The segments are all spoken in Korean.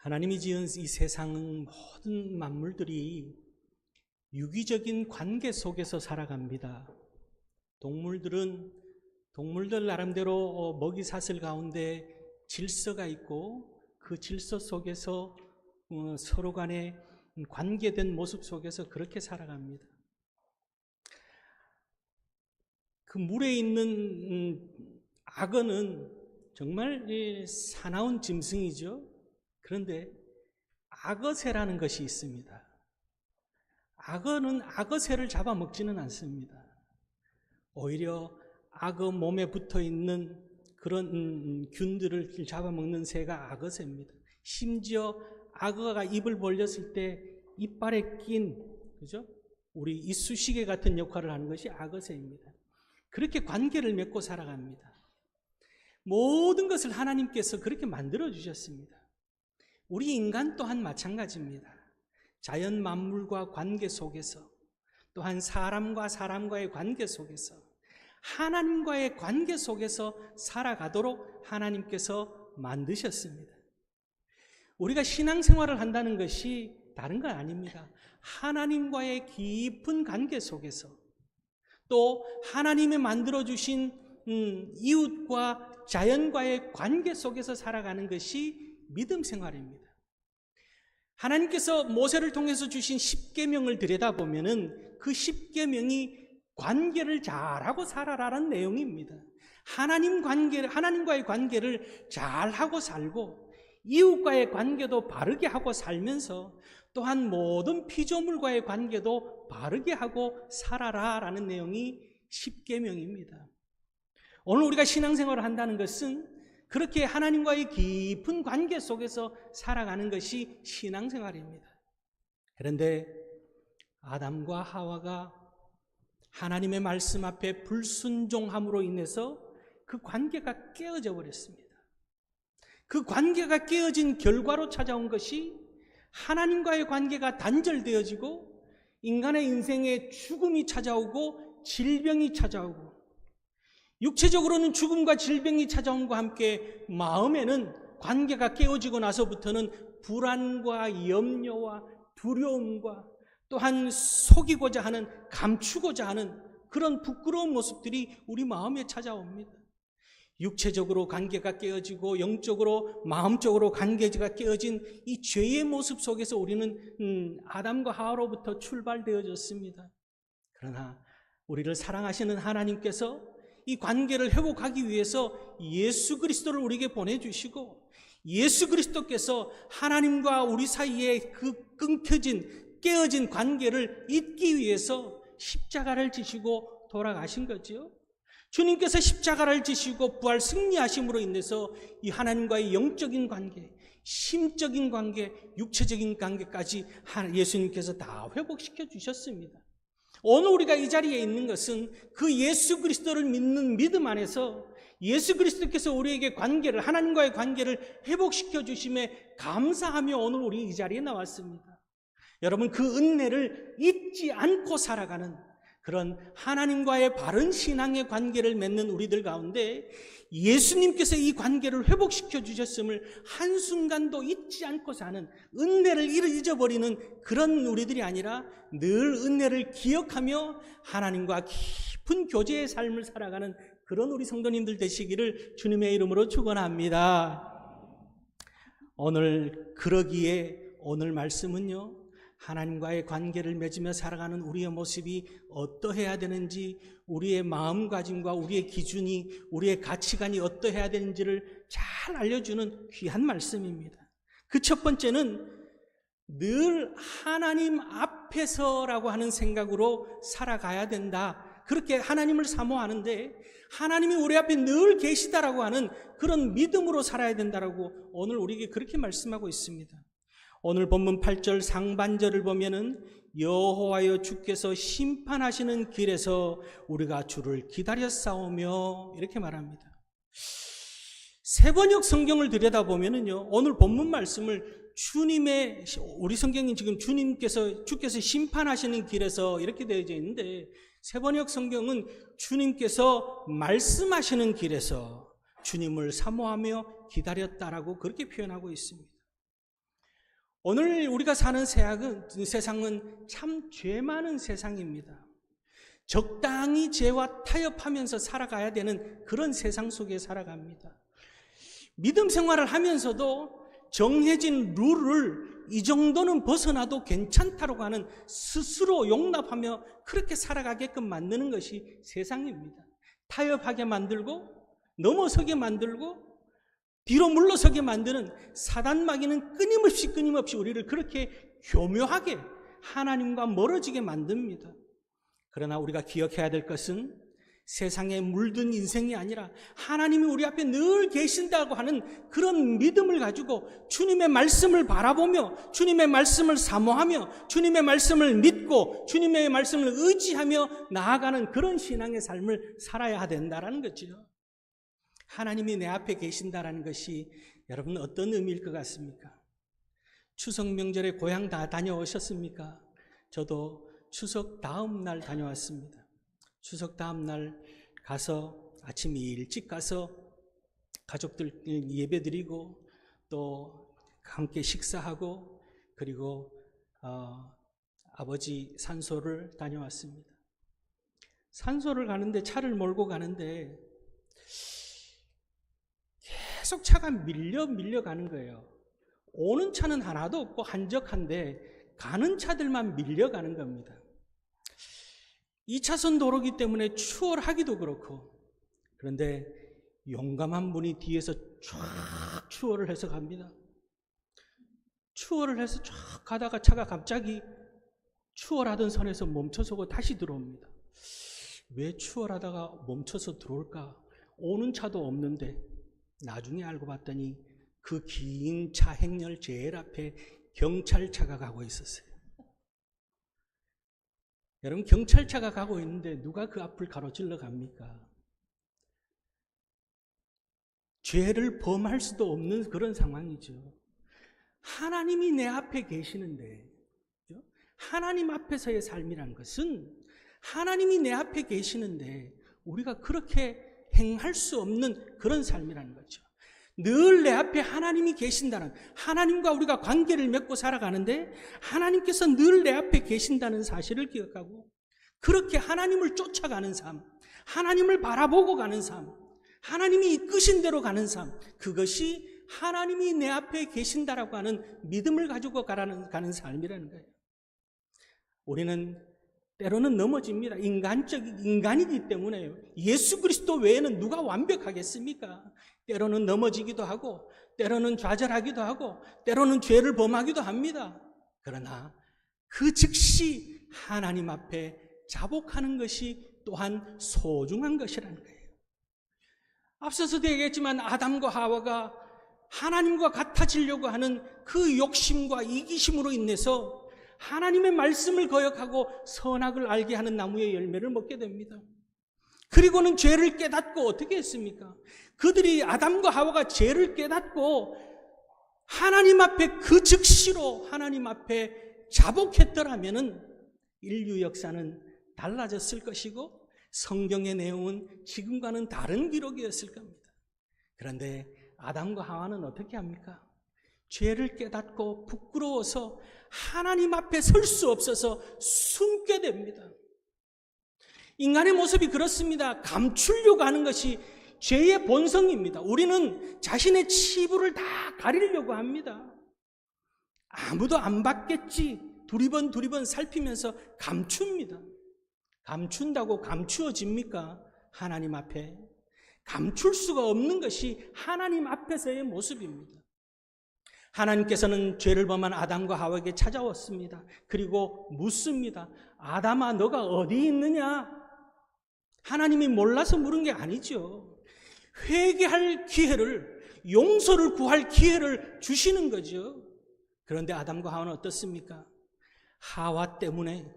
하나님이 지은 이 세상 모든 만물들이 유기적인 관계 속에서 살아갑니다. 동물들 나름대로 먹이 사슬 가운데 질서가 있고 그 질서 속에서 서로 간에 관계된 모습 속에서 그렇게 살아갑니다. 그 물에 있는 악어는 정말 사나운 짐승이죠. 그런데 악어새라는 것이 있습니다. 악어는 악어새를 잡아먹지는 않습니다. 오히려 악어 몸에 붙어있는 그런 균들을 잡아먹는 새가 악어새입니다. 심지어 악어가 입을 벌렸을 때 이빨에 낀, 그죠? 우리 이쑤시개 같은 역할을 하는 것이 악어새입니다. 그렇게 관계를 맺고 살아갑니다. 모든 것을 하나님께서 그렇게 만들어 주셨습니다. 우리 인간 또한 마찬가지입니다. 자연 만물과 관계 속에서, 또한 사람과 사람과의 관계 속에서, 하나님과의 관계 속에서 살아가도록 하나님께서 만드셨습니다. 우리가 신앙생활을 한다는 것이 다른 건 아닙니다. 하나님과의 깊은 관계 속에서, 또 하나님이 만들어주신 이웃과 자연과의 관계 속에서 살아가는 것이 믿음 생활입니다. 하나님께서 모세를 통해서 주신 10계명을 들여다보면은 그 10계명이 관계를 잘하고 살아라는 내용입니다. 하나님과의 관계를 잘하고 살고 이웃과의 관계도 바르게 하고 살면서 또한 모든 피조물과의 관계도 바르게 하고 살아라라는 내용이 10계명입니다. 오늘 우리가 신앙생활을 한다는 것은 그렇게 하나님과의 깊은 관계 속에서 살아가는 것이 신앙생활입니다. 그런데 아담과 하와가 하나님의 말씀 앞에 불순종함으로 인해서 그 관계가 깨어져 버렸습니다. 그 관계가 깨어진 결과로 찾아온 것이 하나님과의 관계가 단절되어지고 인간의 인생에 죽음이 찾아오고 질병이 찾아오고, 육체적으로는 죽음과 질병이 찾아옴과 함께 마음에는 관계가 깨어지고 나서부터는 불안과 염려와 두려움과 또한 속이고자 하는, 감추고자 하는 그런 부끄러운 모습들이 우리 마음에 찾아옵니다. 육체적으로 관계가 깨어지고 영적으로, 마음적으로 관계가 깨어진 이 죄의 모습 속에서 우리는 아담과 하와로부터 출발되어졌습니다. 그러나 우리를 사랑하시는 하나님께서 이 관계를 회복하기 위해서 예수 그리스도를 우리에게 보내주시고, 예수 그리스도께서 하나님과 우리 사이에 그 끊겨진, 깨어진 관계를 잇기 위해서 십자가를 지시고 돌아가신 거지요. 주님께서 십자가를 지시고 부활 승리하심으로 인해서 이 하나님과의 영적인 관계, 심적인 관계, 육체적인 관계까지 예수님께서 다 회복시켜 주셨습니다. 오늘 우리가 이 자리에 있는 것은 그 예수 그리스도를 믿는 믿음 안에서 예수 그리스도께서 우리에게 관계를, 하나님과의 관계를 회복시켜 주심에 감사하며 오늘 우리 이 자리에 나왔습니다. 여러분, 그 은혜를 잊지 않고 살아가는 그런 하나님과의 바른 신앙의 관계를 맺는 우리들 가운데 예수님께서 이 관계를 회복시켜 주셨음을 한순간도 잊지 않고 사는, 은혜를 잊어버리는 그런 우리들이 아니라 늘 은혜를 기억하며 하나님과 깊은 교제의 삶을 살아가는 그런 우리 성도님들 되시기를 주님의 이름으로 축원합니다. 그러기에 오늘 말씀은요, 하나님과의 관계를 맺으며 살아가는 우리의 모습이 어떠해야 되는지, 우리의 마음가짐과 우리의 기준이, 우리의 가치관이 어떠해야 되는지를 잘 알려주는 귀한 말씀입니다. 그 첫 번째는 늘 하나님 앞에서라고 하는 생각으로 살아가야 된다. 그렇게 하나님을 사모하는데 하나님이 우리 앞에 늘 계시다라고 하는 그런 믿음으로 살아야 된다라고 오늘 우리에게 그렇게 말씀하고 있습니다. 오늘 본문 8절 상반절을 보면은 여호와여 주께서 심판하시는 길에서 우리가 주를 기다렸사오며 이렇게 말합니다. 세번역 성경을 들여다보면은요, 오늘 본문 말씀을 우리 성경이 지금 주께서 심판하시는 길에서 이렇게 되어져 있는데, 세번역 성경은 주님께서 말씀하시는 길에서 주님을 사모하며 기다렸다라고 그렇게 표현하고 있습니다. 오늘 우리가 사는 세상은 참 죄 많은 세상입니다. 적당히 죄와 타협하면서 살아가야 되는 그런 세상 속에 살아갑니다. 믿음 생활을 하면서도 정해진 룰을 이 정도는 벗어나도 괜찮다고 하는 스스로 용납하며 그렇게 살아가게끔 만드는 것이 세상입니다. 타협하게 만들고 넘어서게 만들고 뒤로 물러서게 만드는 사단 마귀는 끊임없이 우리를 그렇게 교묘하게 하나님과 멀어지게 만듭니다. 그러나 우리가 기억해야 될 것은 세상에 물든 인생이 아니라 하나님이 우리 앞에 늘 계신다고 하는 그런 믿음을 가지고 주님의 말씀을 바라보며 주님의 말씀을 사모하며 주님의 말씀을 믿고 주님의 말씀을 의지하며 나아가는 그런 신앙의 삶을 살아야 된다는 거죠. 하나님이 내 앞에 계신다는 것이 여러분 어떤 의미일 것 같습니까? 추석 명절에 고향 다 다녀오셨습니까? 저도 추석 다음 날 다녀왔습니다. 추석 다음 날 가서 아침 일찍 가서 가족들 예배 드리고 또 함께 식사하고 그리고 아버지 산소를 다녀왔습니다. 산소를 가는데 차를 몰고 가는데 계속 차가 밀려가는 거예요. 오는 차는 하나도 없고 한적한데 가는 차들만 밀려가는 겁니다. 2차선 도로기 때문에 추월하기도 그렇고 그런데 용감한 분이 뒤에서 쫙 추월을 해서 갑니다. 추월을 해서 쫙 가다가 차가 갑자기 추월하던 선에서 멈춰서고 다시 들어옵니다. 왜 추월하다가 멈춰서 들어올까? 오는 차도 없는데 나중에 알고 봤더니 그 긴 차 행렬 제일 앞에 경찰차가 가고 있었어요. 여러분, 경찰차가 가고 있는데 누가 그 앞을 가로질러 갑니까? 죄를 범할 수도 없는 그런 상황이죠. 하나님이 내 앞에 계시는데, 하나님 앞에서의 삶이란 것은 하나님이 내 앞에 계시는데 우리가 그렇게 행할 수 없는 그런 삶이라는 거죠. 늘 내 앞에 하나님이 계신다는, 하나님과 우리가 관계를 맺고 살아가는데 하나님께서 늘 내 앞에 계신다는 사실을 기억하고 그렇게 하나님을 쫓아가는 삶, 하나님을 바라보고 가는 삶, 하나님이 이끄신 대로 가는 삶, 그것이 하나님이 내 앞에 계신다라고 하는 믿음을 가지고 가는 삶이라는 거예요. 우리는 때로는 넘어집니다. 인간이기 때문에. 예수 그리스도 외에는 누가 완벽하겠습니까? 때로는 넘어지기도 하고 때로는 좌절하기도 하고 때로는 죄를 범하기도 합니다. 그러나 그 즉시 하나님 앞에 자복하는 것이 또한 소중한 것이라는 거예요. 앞서서도 얘기했지만 아담과 하와가 하나님과 같아지려고 하는 그 욕심과 이기심으로 인해서 하나님의 말씀을 거역하고 선악을 알게 하는 나무의 열매를 먹게 됩니다. 그리고는 죄를 깨닫고 어떻게 했습니까? 그들이 아담과 하와가 죄를 깨닫고 하나님 앞에 그 즉시로 하나님 앞에 자복했더라면 인류 역사는 달라졌을 것이고 성경의 내용은 지금과는 다른 기록이었을 겁니다. 그런데 아담과 하와는 어떻게 합니까? 죄를 깨닫고 부끄러워서 하나님 앞에 설 수 없어서 숨게 됩니다. 인간의 모습이 그렇습니다. 감추려고 하는 것이 죄의 본성입니다. 우리는 자신의 치부를 다 가리려고 합니다. 아무도 안 봤겠지 두리번 살피면서 감춥니다. 감춘다고 감추어집니까? 하나님 앞에 감출 수가 없는 것이 하나님 앞에서의 모습입니다. 하나님께서는 죄를 범한 아담과 하와에게 찾아왔습니다. 그리고 묻습니다. 아담아, 너가 어디 있느냐? 하나님이 몰라서 물은 게 아니죠. 회개할 기회를, 용서를 구할 기회를 주시는 거죠. 그런데 아담과 하와는 어떻습니까? 하와 때문에,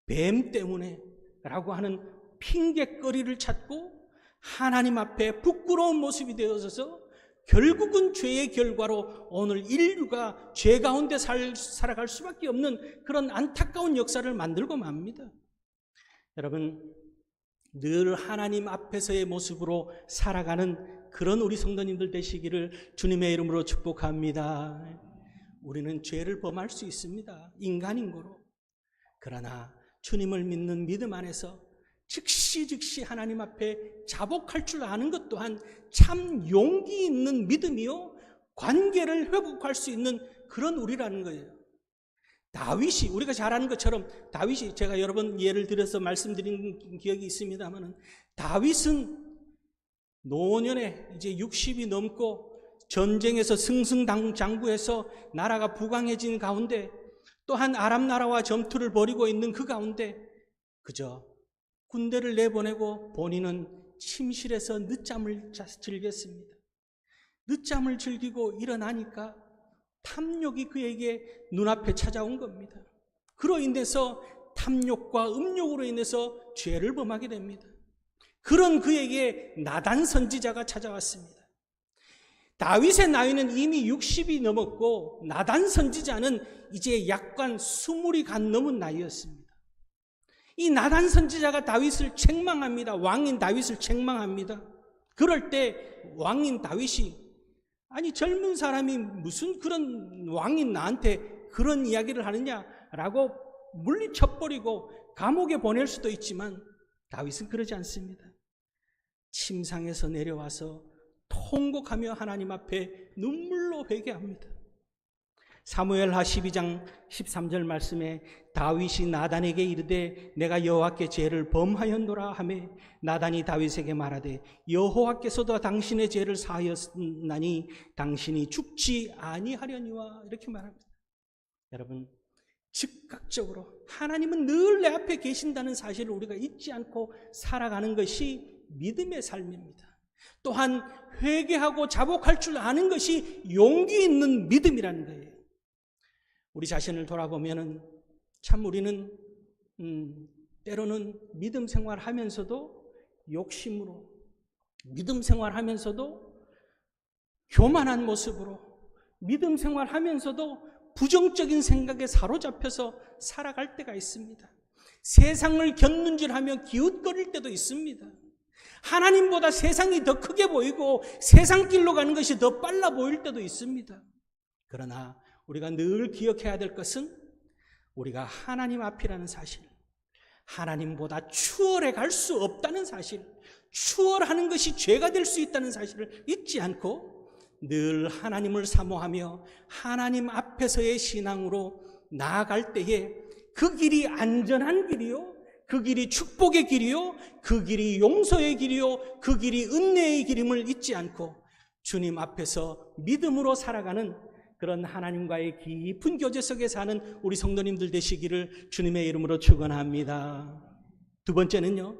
뱀 때문에 라고 하는 핑계거리를 찾고 하나님 앞에 부끄러운 모습이 되어져서 결국은 죄의 결과로 오늘 인류가 죄 가운데 살아갈 수밖에 없는 그런 안타까운 역사를 만들고 맙니다. 여러분, 늘 하나님 앞에서의 모습으로 살아가는 그런 우리 성도님들 되시기를 주님의 이름으로 축복합니다. 우리는 죄를 범할 수 있습니다. 인간인 거로. 그러나 주님을 믿는 믿음 안에서 즉시 하나님 앞에 자복할 줄 아는 것 또한 참 용기 있는 믿음이요, 관계를 회복할 수 있는 그런 우리라는 거예요. 다윗이, 우리가 잘 아는 것처럼 다윗이, 제가 여러 번 예를 들어서 말씀드린 기억이 있습니다만, 다윗은 노년에 이제 60이 넘고 전쟁에서 승승장구해서 나라가 부강해진 가운데, 또한 아람 나라와 전투를 벌이고 있는 그 가운데 그저 군대를 내보내고 본인은 침실에서 늦잠을 즐겼습니다. 늦잠을 즐기고 일어나니까 탐욕이 그에게 눈앞에 찾아온 겁니다. 그로 인해서 탐욕과 음욕으로 인해서 죄를 범하게 됩니다. 그런 그에게 나단 선지자가 찾아왔습니다. 다윗의 나이는 이미 60이 넘었고 나단 선지자는 이제 약간 20이 간 넘은 나이였습니다. 이 나단 선지자가 다윗을 책망합니다. 왕인 다윗을 책망합니다. 그럴 때 왕인 다윗이, 아니 젊은 사람이 무슨 그런 왕인 나한테 그런 이야기를 하느냐라고 물리쳐버리고 감옥에 보낼 수도 있지만, 다윗은 그러지 않습니다. 침상에서 내려와서 통곡하며 하나님 앞에 눈물로 회개합니다. 사무엘하 12장 13절 말씀에 다윗이 나단에게 이르되 내가 여호와께 죄를 범하였노라 하매 나단이 다윗에게 말하되 여호와께서도 당신의 죄를 사하였나니 당신이 죽지 아니하려니와, 이렇게 말합니다. 여러분, 즉각적으로 하나님은 늘 내 앞에 계신다는 사실을 우리가 잊지 않고 살아가는 것이 믿음의 삶입니다. 또한 회개하고 자복할 줄 아는 것이 용기 있는 믿음이라는 거예요. 우리 자신을 돌아보면은 참 우리는 때로는 믿음 생활하면서도 욕심으로, 믿음 생활하면서도 교만한 모습으로, 믿음 생활하면서도 부정적인 생각에 사로잡혀서 살아갈 때가 있습니다. 세상을 견눈질하며 기웃거릴 때도 있습니다. 하나님보다 세상이 더 크게 보이고 세상 길로 가는 것이 더 빨라 보일 때도 있습니다. 그러나 우리가 늘 기억해야 될 것은 우리가 하나님 앞이라는 사실, 하나님보다 추월해 갈 수 없다는 사실, 추월하는 것이 죄가 될 수 있다는 사실을 잊지 않고 늘 하나님을 사모하며 하나님 앞에서의 신앙으로 나아갈 때에 그 길이 안전한 길이요, 그 길이 축복의 길이요, 그 길이 용서의 길이요, 그 길이 은혜의 길임을 잊지 않고 주님 앞에서 믿음으로 살아가는 그런 하나님과의 깊은 교제 속에 사는 우리 성도님들 되시기를 주님의 이름으로 축원합니다. 두 번째는요,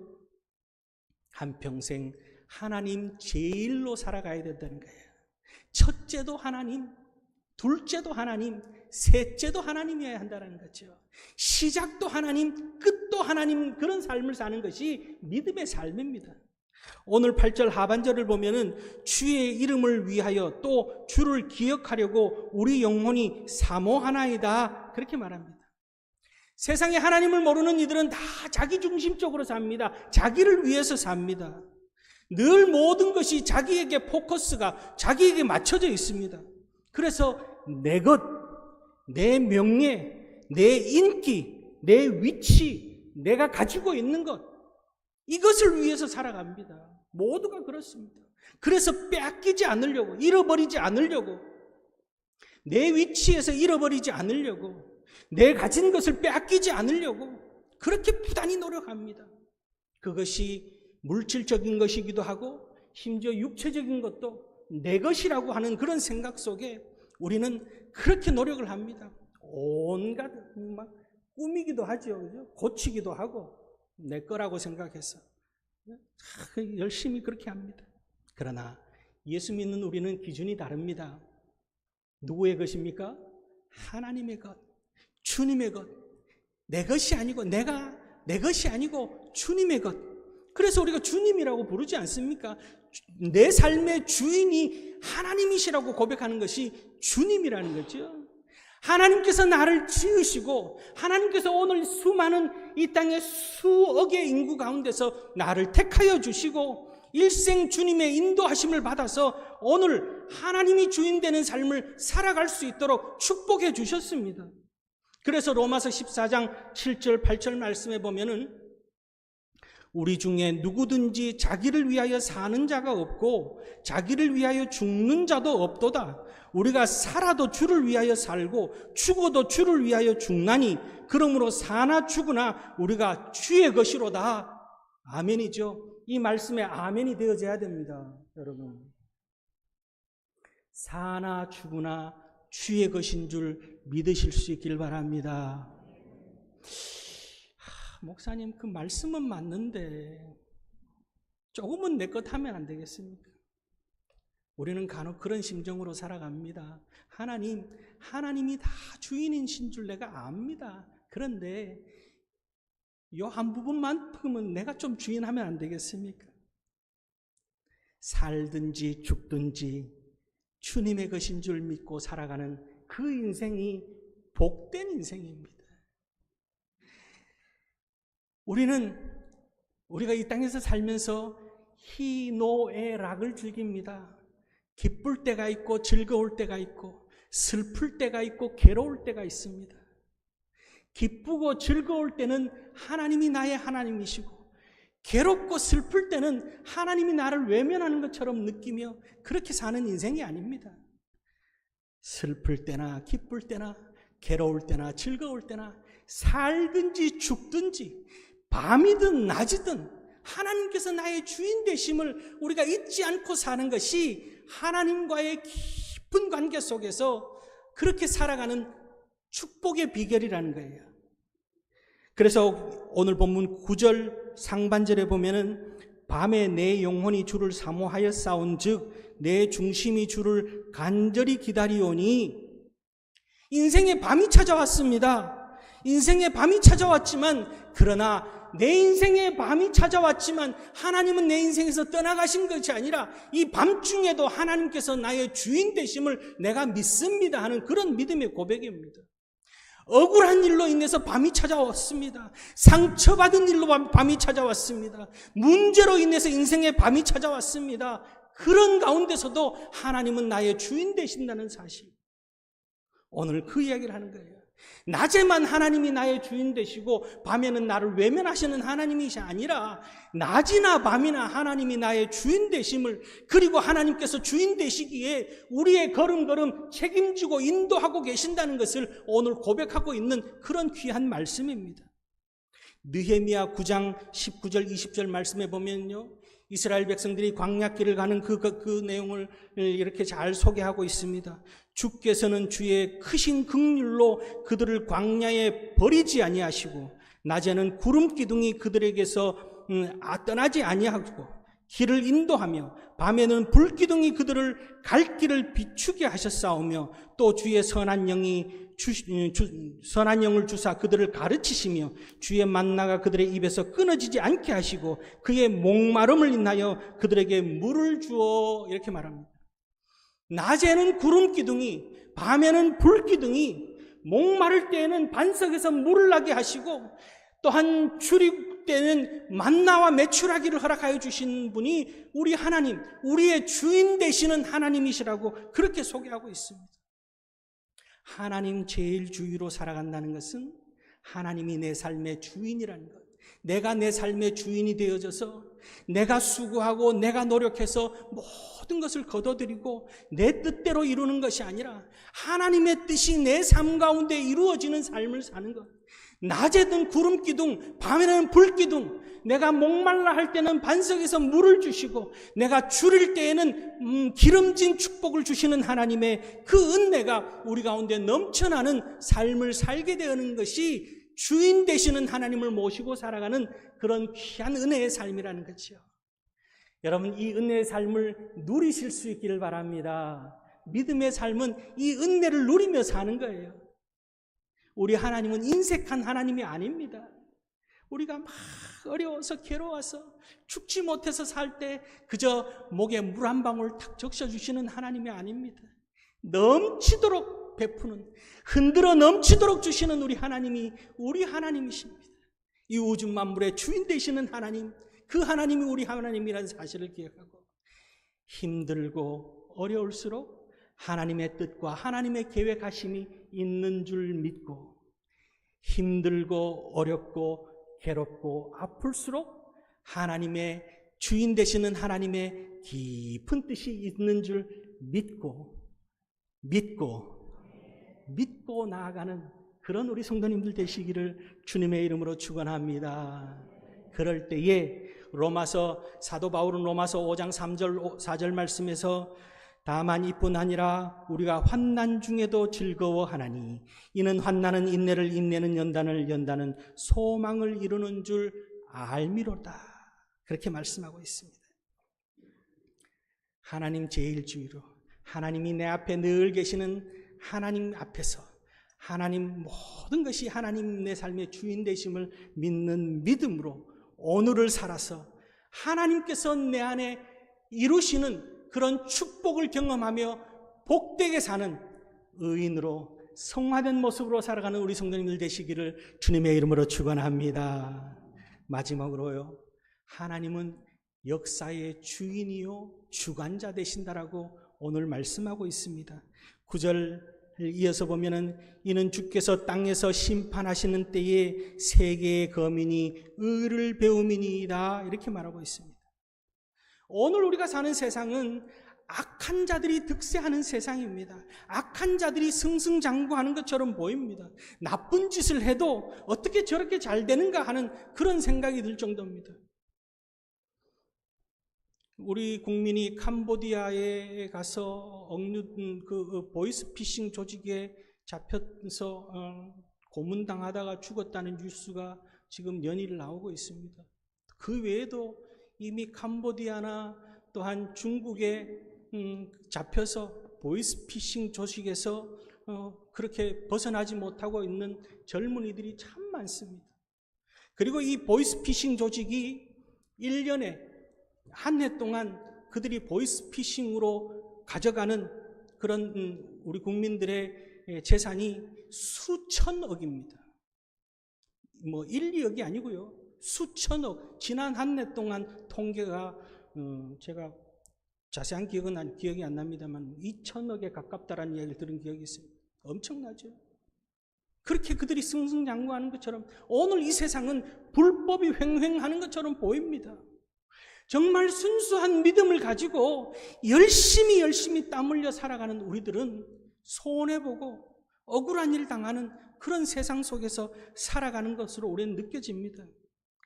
한평생 하나님 제일로 살아가야 된다는 거예요. 첫째도 하나님, 둘째도 하나님, 셋째도 하나님이어야 한다는 거죠. 시작도 하나님, 끝도 하나님, 그런 삶을 사는 것이 믿음의 삶입니다. 오늘 8절 하반절을 보면은 주의 이름을 위하여 또 주를 기억하려고 우리 영혼이 사모하나이다, 그렇게 말합니다. 세상에 하나님을 모르는 이들은 다 자기중심적으로 삽니다. 자기를 위해서 삽니다. 늘 모든 것이 자기에게 포커스가 자기에게 맞춰져 있습니다. 그래서 내 것, 내 명예, 내 인기, 내 위치, 내가 가지고 있는 것, 이것을 위해서 살아갑니다. 모두가 그렇습니다. 그래서 빼앗기지 않으려고, 잃어버리지 않으려고, 내 위치에서 잃어버리지 않으려고, 내 가진 것을 빼앗기지 않으려고 그렇게 부단히 노력합니다. 그것이 물질적인 것이기도 하고 심지어 육체적인 것도 내 것이라고 하는 그런 생각 속에 우리는 그렇게 노력을 합니다. 온갖 막 꾸미기도 하죠. 그죠? 고치기도 하고 내 거라고 생각해서 열심히 그렇게 합니다. 그러나 예수 믿는 우리는 기준이 다릅니다. 누구의 것입니까? 하나님의 것, 주님의 것. 내 것이 아니고, 내가 내 것이 아니고 주님의 것. 그래서 우리가 주님이라고 부르지 않습니까? 내 삶의 주인이 하나님이시라고 고백하는 것이 주님이라는 거죠. 하나님께서 나를 지으시고 하나님께서 오늘 수많은 이 땅의 수억의 인구 가운데서 나를 택하여 주시고 일생 주님의 인도하심을 받아서 오늘 하나님이 주인 되는 삶을 살아갈 수 있도록 축복해 주셨습니다. 그래서 로마서 14장 7절 8절 말씀에 보면은 우리 중에 누구든지 자기를 위하여 사는 자가 없고 자기를 위하여 죽는 자도 없도다. 우리가 살아도 주를 위하여 살고 죽어도 주를 위하여 죽나니 그러므로 사나 죽으나 우리가 주의 것이로다. 아멘이죠. 이 말씀에 아멘이 되어져야 됩니다, 여러분. 사나 죽으나 주의 것인 줄 믿으실 수 있길 바랍니다. 목사님, 그 말씀은 맞는데 조금은 내 것 하면 안 되겠습니까? 우리는 간혹 그런 심정으로 살아갑니다. 하나님이 다 주인이신 줄 내가 압니다. 그런데 요 한 부분만큼은 내가 좀 주인하면 안 되겠습니까? 살든지 죽든지 주님의 것인 줄 믿고 살아가는 그 인생이 복된 인생입니다. 우리가 이 땅에서 살면서 희노애락을 즐깁니다. 기쁠 때가 있고 즐거울 때가 있고 슬플 때가 있고 괴로울 때가 있습니다. 기쁘고 즐거울 때는 하나님이 나의 하나님이시고 괴롭고 슬플 때는 하나님이 나를 외면하는 것처럼 느끼며 그렇게 사는 인생이 아닙니다. 슬플 때나 기쁠 때나 괴로울 때나 즐거울 때나 살든지 죽든지 밤이든 낮이든 하나님께서 나의 주인 되심을 우리가 잊지 않고 사는 것이 하나님과의 깊은 관계 속에서 그렇게 살아가는 축복의 비결이라는 거예요. 그래서 오늘 본문 9절 상반절에 보면은 밤에 내 영혼이 주를 사모하여 싸운즉 내 중심이 주를 간절히 기다리오니 인생의 밤이 찾아왔습니다. 인생의 밤이 찾아왔지만 그러나 내 인생의 밤이 찾아왔지만 하나님은 내 인생에서 떠나가신 것이 아니라 이 밤중에도 하나님께서 나의 주인 되심을 내가 믿습니다 하는 그런 믿음의 고백입니다. 억울한 일로 인해서 밤이 찾아왔습니다. 상처받은 일로 밤이 찾아왔습니다. 문제로 인해서 인생의 밤이 찾아왔습니다. 그런 가운데서도 하나님은 나의 주인 되신다는 사실. 오늘 그 이야기를 하는 거예요. 낮에만 하나님이 나의 주인 되시고 밤에는 나를 외면하시는 하나님이시 아니라 낮이나 밤이나 하나님이 나의 주인 되심을, 그리고 하나님께서 주인 되시기에 우리의 걸음걸음 책임지고 인도하고 계신다는 것을 오늘 고백하고 있는 그런 귀한 말씀입니다. 느헤미야 9장 19절 20절 말씀에 보면요, 이스라엘 백성들이 광야길을 가는 그 내용을 이렇게 잘 소개하고 있습니다. 주께서는 주의 크신 긍휼로 그들을 광야에 버리지 아니하시고 낮에는 구름 기둥이 그들에게서 떠나지 아니하고 길을 인도하며 밤에는 불 기둥이 그들을 갈 길을 비추게 하셨사오며 또 주의 선한 영을 주사 그들을 가르치시며 주의 만나가 그들의 입에서 끊어지지 않게 하시고 그의 목마름을 인하여 그들에게 물을 주어, 이렇게 말합니다. 낮에는 구름 기둥이, 밤에는 불 기둥이, 목마를 때에는 반석에서 물을 나게 하시고 또한 주립 때는 만나와 메추라기를 허락하여 주신 분이 우리 하나님, 우리의 주인 되시는 하나님이시라고 그렇게 소개하고 있습니다. 하나님 제일 주위로 살아간다는 것은 하나님이 내 삶의 주인이라는 것. 내가 내 삶의 주인이 되어져서 내가 수고하고 내가 노력해서 모든 것을 거둬들이고 내 뜻대로 이루는 것이 아니라 하나님의 뜻이 내 삶 가운데 이루어지는 삶을 사는 것. 낮에는 구름 기둥, 밤에는 불 기둥, 내가 목말라 할 때는 반석에서 물을 주시고 내가 줄일 때에는 기름진 축복을 주시는 하나님의 그 은혜가 우리 가운데 넘쳐나는 삶을 살게 되는 것이 주인 되시는 하나님을 모시고 살아가는 그런 귀한 은혜의 삶이라는 거죠. 여러분, 이 은혜의 삶을 누리실 수 있기를 바랍니다. 믿음의 삶은 이 은혜를 누리며 사는 거예요. 우리 하나님은 인색한 하나님이 아닙니다. 우리가 막 어려워서 괴로워서 죽지 못해서 살 때 그저 목에 물 한 방울 탁 적셔주시는 하나님이 아닙니다. 넘치도록 베푸는, 흔들어 넘치도록 주시는 우리 하나님이 우리 하나님이십니다. 이 우주 만물의 주인 되시는 하나님, 그 하나님이 우리 하나님이라는 사실을 기억하고 힘들고 어려울수록 하나님의 뜻과 하나님의 계획하심이 있는 줄 믿고 힘들고 어렵고 괴롭고 아플수록 하나님의 주인 되시는 하나님의 깊은 뜻이 있는 줄 믿고 나아가는 그런 우리 성도님들 되시기를 주님의 이름으로 축원합니다. 그럴 때에 로마서 사도 바울은 로마서 5장 3절 4절 말씀에서 다만 이뿐 아니라 우리가 환난 중에도 즐거워하나니 이는 환난은 인내를 인내는 연단은 소망을 이루는 줄 알미로다. 그렇게 말씀하고 있습니다. 하나님 제일주의로 하나님이 내 앞에 늘 계시는 하나님 앞에서 하나님 모든 것이 하나님 내 삶의 주인 되심을 믿는 믿음으로 오늘을 살아서 하나님께서 내 안에 이루시는 그런 축복을 경험하며 복되게 사는 의인으로 성화된 모습으로 살아가는 우리 성도님들 되시기를 주님의 이름으로 축원합니다. 마지막으로요, 하나님은 역사의 주인이요 주관자 되신다라고 오늘 말씀하고 있습니다. 9절을 이어서 보면은 이는 주께서 땅에서 심판하시는 때에 세계의 거민이 의를 배움이니이다 이렇게 말하고 있습니다. 오늘 우리가 사는 세상은 악한 자들이 득세하는 세상입니다. 악한 자들이 승승장구하는 것처럼 보입니다. 나쁜 짓을 해도 어떻게 저렇게 잘 되는가 하는 그런 생각이 들 정도입니다. 우리 국민이 캄보디아에 가서 억류된 그 보이스피싱 조직에 잡혀서 고문당하다가 죽었다는 뉴스가 지금 연일 나오고 있습니다. 그 외에도 이미 캄보디아나 또한 중국에 잡혀서 보이스피싱 조직에서 그렇게 벗어나지 못하고 있는 젊은이들이 참 많습니다. 그리고 이 보이스피싱 조직이 1년에 한 해 동안 그들이 보이스피싱으로 가져가는 그런 우리 국민들의 재산이 수천억입니다. 뭐 1, 2억이 아니고요. 수천억. 지난 한 해 동안 통계가 제가 자세한 기억이 안 납니다만 2천억에 가깝다라는 이야기를 들은 기억이 있습니다. 엄청나죠. 그렇게 그들이 승승장구하는 것처럼 오늘 이 세상은 불법이 횡행하는 것처럼 보입니다. 정말 순수한 믿음을 가지고 열심히 땀 흘려 살아가는 우리들은 손해보고 억울한 일 당하는 그런 세상 속에서 살아가는 것으로 우리는 느껴집니다.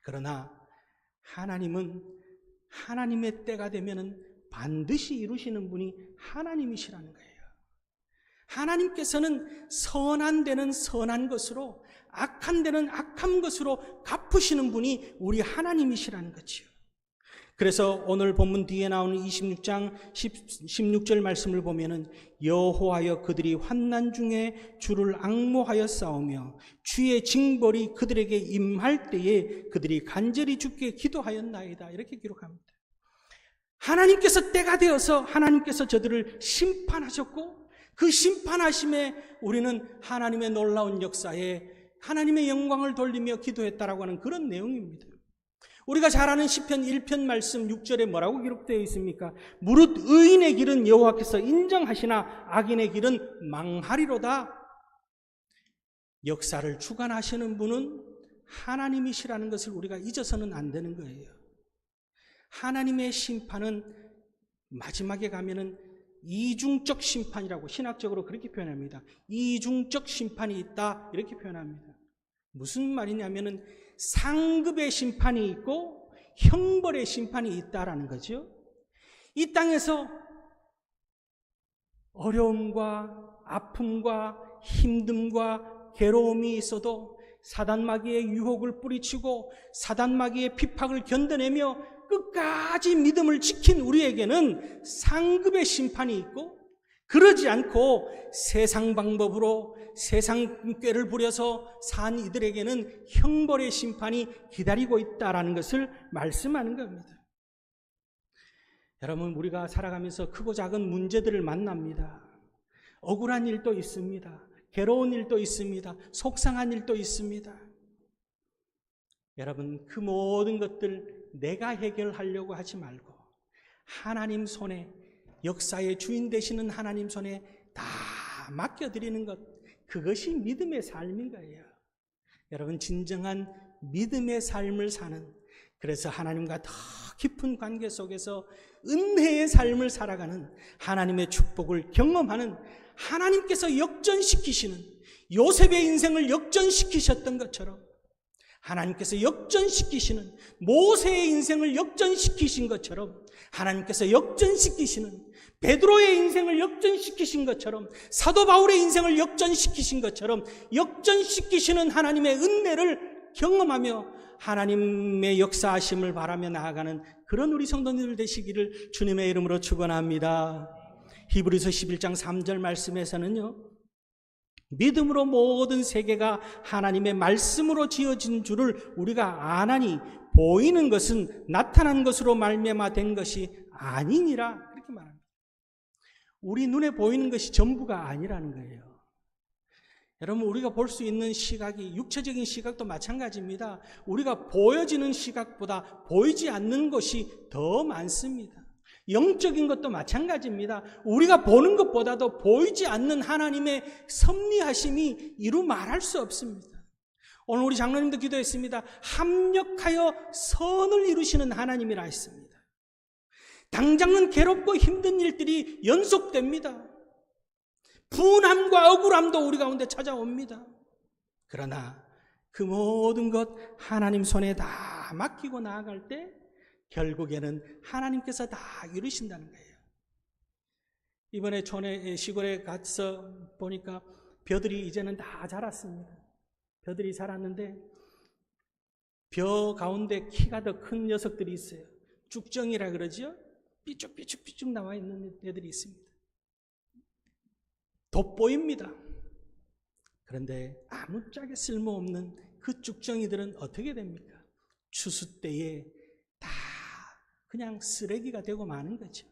그러나 하나님은 하나님의 때가 되면은 반드시 이루시는 분이 하나님이시라는 거예요. 하나님께서는 선한 데는 선한 것으로 악한 데는 악한 것으로 갚으시는 분이 우리 하나님이시라는 거지요. 그래서 오늘 본문 뒤에 나오는 26장 16절 말씀을 보면은 여호와여 그들이 환난 중에 주를 앙모하여 싸우며 주의 징벌이 그들에게 임할 때에 그들이 간절히 주께 기도하였나이다 이렇게 기록합니다. 하나님께서 때가 되어서 하나님께서 저들을 심판하셨고 그 심판하심에 우리는 하나님의 놀라운 역사에 하나님의 영광을 돌리며 기도했다라고 하는 그런 내용입니다. 우리가 잘 아는 시편 1편 말씀 6절에 뭐라고 기록되어 있습니까? 무릇 의인의 길은 여호와께서 인정하시나 악인의 길은 망하리로다. 역사를 주관하시는 분은 하나님이시라는 것을 우리가 잊어서는 안 되는 거예요. 하나님의 심판은 마지막에 가면은 이중적 심판이라고 신학적으로 그렇게 표현합니다. 이중적 심판이 있다 이렇게 표현합니다. 무슨 말이냐면은 상급의 심판이 있고 형벌의 심판이 있다라는 거죠. 이 땅에서 어려움과 아픔과 힘듦과 괴로움이 있어도 사단마귀의 유혹을 뿌리치고 사단마귀의 핍박을 견뎌내며 끝까지 믿음을 지킨 우리에게는 상급의 심판이 있고 그러지 않고 세상 방법으로 세상 꾀를 부려서 산 이들에게는 형벌의 심판이 기다리고 있다라는 것을 말씀하는 겁니다. 여러분, 우리가 살아가면서 크고 작은 문제들을 만납니다. 억울한 일도 있습니다. 괴로운 일도 있습니다. 속상한 일도 있습니다. 여러분, 그 모든 것들 내가 해결하려고 하지 말고 하나님 손에, 역사의 주인 되시는 하나님 손에 다 맡겨드리는 것, 그것이 믿음의 삶인 거예요. 여러분, 진정한 믿음의 삶을 사는, 그래서 하나님과 더 깊은 관계 속에서 은혜의 삶을 살아가는, 하나님의 축복을 경험하는, 하나님께서 역전시키시는, 요셉의 인생을 역전시키셨던 것처럼 하나님께서 역전시키시는, 모세의 인생을 역전시키신 것처럼 하나님께서 역전시키시는, 베드로의 인생을 역전시키신 것처럼, 사도 바울의 인생을 역전시키신 것처럼 역전시키시는 하나님의 은혜를 경험하며 하나님의 역사하심을 바라며 나아가는 그런 우리 성도님들 되시기를 주님의 이름으로 축원합니다. 히브리서 11장 3절 말씀에서는요, 믿음으로 모든 세계가 하나님의 말씀으로 지어진 줄을 우리가 아나니 보이는 것은 나타난 것으로 말미암아 된 것이 아니니라, 그렇게 말합니다. 우리 눈에 보이는 것이 전부가 아니라는 거예요. 여러분, 우리가 볼 수 있는 시각이, 육체적인 시각도 마찬가지입니다. 우리가 보여지는 시각보다 보이지 않는 것이 더 많습니다. 영적인 것도 마찬가지입니다. 우리가 보는 것보다도 보이지 않는 하나님의 섭리하심이 이루 말할 수 없습니다. 오늘 우리 장로님도 기도했습니다. 합력하여 선을 이루시는 하나님이라 했습니다. 당장은 괴롭고 힘든 일들이 연속됩니다. 분함과 억울함도 우리 가운데 찾아옵니다. 그러나 그 모든 것 하나님 손에 다 맡기고 나아갈 때 결국에는 하나님께서 다 이루신다는 거예요. 이번에 시골에 가서 보니까 벼들이 이제는 다 자랐습니다. 벼들이 자랐는데 벼 가운데 키가 더 큰 녀석들이 있어요. 쭉정이라 그러죠. 삐쭉삐쭉 나와 있는 애들이 있습니다. 돋보입니다. 그런데 아무짝에 쓸모없는 그 쭉정이들은 어떻게 됩니까? 추수 때에 다 그냥 쓰레기가 되고 마는 거죠.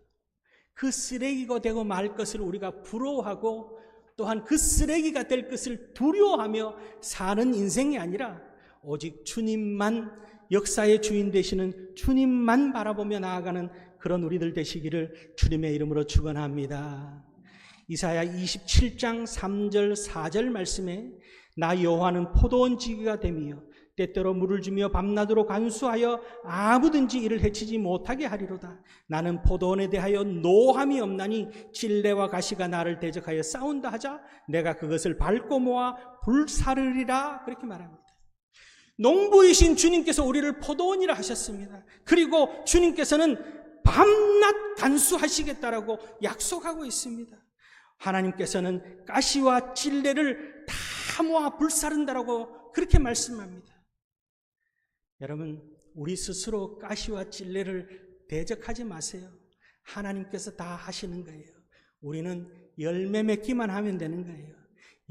그 쓰레기가 되고 말 것을 우리가 부러워하고 또한 그 쓰레기가 될 것을 두려워하며 사는 인생이 아니라 오직 주님만, 역사의 주인 되시는 주님만 바라보며 나아가는 그런 우리들 되시기를 주님의 이름으로 축원합니다. 이사야 27장 3절 4절 말씀에 나 여호와는 포도원 지기가 되며 때때로 물을 주며 밤낮으로 간수하여 아무든지 이를 해치지 못하게 하리로다. 나는 포도원에 대하여 노함이 없나니 찔레와 가시가 나를 대적하여 싸운다 하자 내가 그것을 밟고 모아 불사르리라, 그렇게 말합니다. 농부이신 주님께서 우리를 포도원이라 하셨습니다. 그리고 주님께서는 밤낮 간수하시겠다라고 약속하고 있습니다. 하나님께서는 가시와 찔레를 다 모아 불사른다라고 그렇게 말씀합니다. 여러분, 우리 스스로 가시와 찔레를 대적하지 마세요. 하나님께서 다 하시는 거예요. 우리는 열매 맺기만 하면 되는 거예요.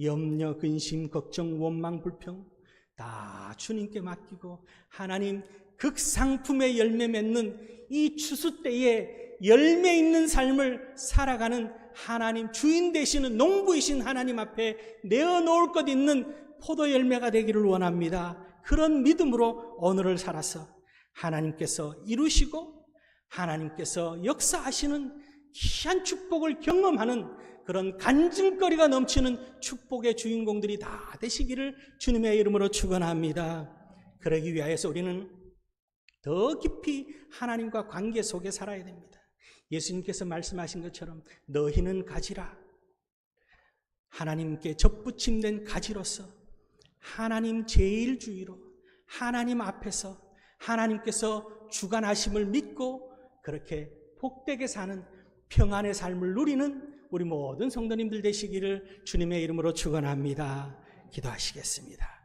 염려, 근심, 걱정, 원망, 불평 다 주님께 맡기고 하나님 극상품의 열매 맺는 이 추수 때에 열매 있는 삶을 살아가는 하나님, 주인 되시는 농부이신 하나님 앞에 내어놓을 것 있는 포도 열매가 되기를 원합니다. 그런 믿음으로 오늘을 살아서 하나님께서 이루시고 하나님께서 역사하시는 귀한 축복을 경험하는 그런 간증거리가 넘치는 축복의 주인공들이 다 되시기를 주님의 이름으로 축원합니다. 그러기 위하여서 우리는 더 깊이 하나님과 관계 속에 살아야 됩니다. 예수님께서 말씀하신 것처럼 너희는 가지라. 하나님께 접붙임된 가지로서 하나님 제일주의로 하나님 앞에서 하나님께서 주관하심을 믿고 그렇게 복되게 사는 평안의 삶을 누리는 우리 모든 성도님들 되시기를 주님의 이름으로 축원합니다. 기도하시겠습니다.